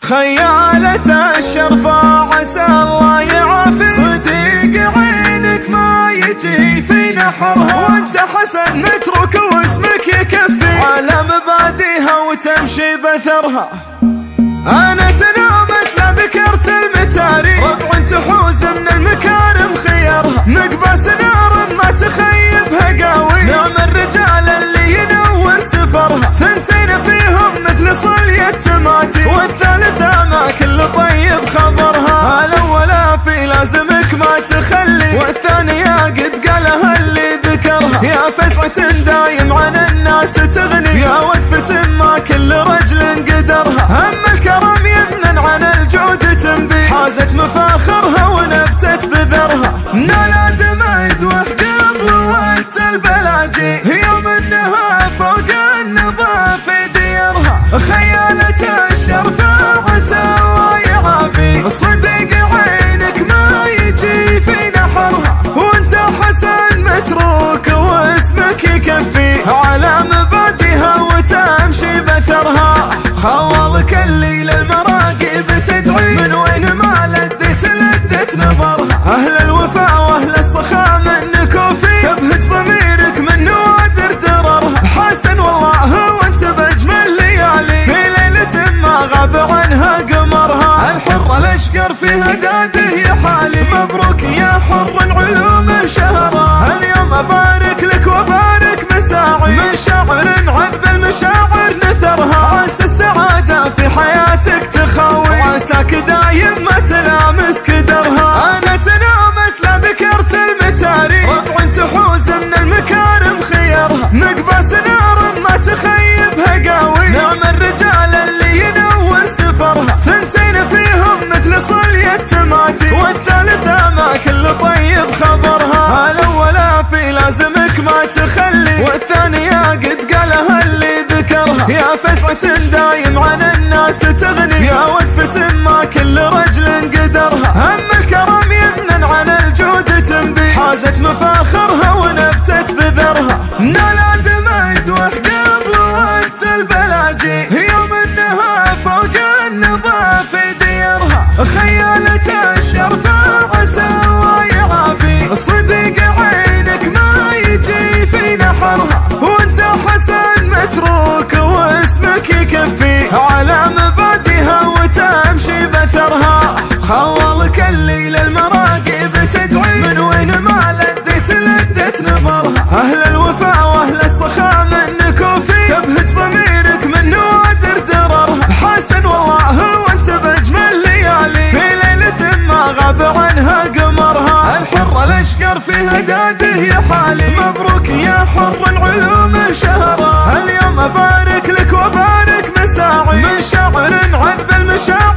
خيالة الشرفة عسى الله يعافي، صديق عينك ما يجي في نحرها، وانت حسن متروك واسمك يكفي على مباديها وتمشي بثرها. انا تنامس لا ذكرت المتاريخ، ربع تحوز من المكارم خيارها، مقباس نار ما تخيبها قاوي، نعم الرجال اللي ينور سفرها، ثنتين فيهم مثل صلي التماتي، والثالثة ما كل طيب خبرها، الاولى في لازمك ما تخلي، والثانية قد قالها اللي ذكرها، يا فسعة دايم عن الناس تغني، يا وقفة ما كل رجل قدرها، اما الكرم يمنن عن الجود تنبي، حازت مفاخرها ونبتت بذرها، نالا دمد وحقب وقت البلاجي، يوم انها فوق النظام في ديرها، خيالة الشرفة عسى الله يعافي، صديق عينك ما يجي في نحرها، وانت حسن متروك واسمك يكفي على مبادئها وتمشي بثرها، خوالك الليل المراقب تدعي، من وين ما لدت نظرها، اهل الوفاء واهل السخاء منك وفي، تبهج ضميرك من نوادر دررها، حسن والله وانت باجمل ليالي، في ليلة ما غاب عنها قمرها، الحر الاشقر في هداده يا حالي، مبروك يا حر العلوم شهرها، اليوم ابارك لك وبارك مساعي، من شاعر عذب المشاعر نثرها، عسى السعادة في حياتك تخاوي، عساك دايم ما تلامس كدرها، انا تنامس لا ذكرت المتاريخ، ربع تحوز من المكارم خيارها، مقباس نار ما تخيبها قاوي، نعم الرجال اللي ينور سفرها، ثنتين فيهم مثل صلي التماتي، والثالثة ما كل طيب خبرها، الاولى في لازمك ما تخلي، والثانية قد قالها اللي ذكرها، يا فسعة دايم عن الناس تغني، يا وقفة ما كل رجل قدرها، اما الكرم يمنن عن الجود تنبي، حازت مفاخرها ونبتت بذرها، نالا دمد وحقب وقت البلاجي، يوم انها فوق النظام في ديرها، خيالة الشرفة عسى الله يعافي، صديق عينك ما يجي في نحرها، وانت حسن متروك واسمك يكفي على مبادئها وتمشي بثرها، خوالك الليل المراقب تدعي، من وين ما لدت نظرها، اهل الوفاء واهل السخاء منك وفي، تبهج ضميرك من نوادر دررها، حسن والله وانت باجمل ليالي، في ليلة ما غاب عنها قمرها، الحر الاشقر في هداده يا حالي، مبروك يا حر العلوم شهرها، اليوم ابارك لك وبارك مساعي، من شاعر عذب المشاعر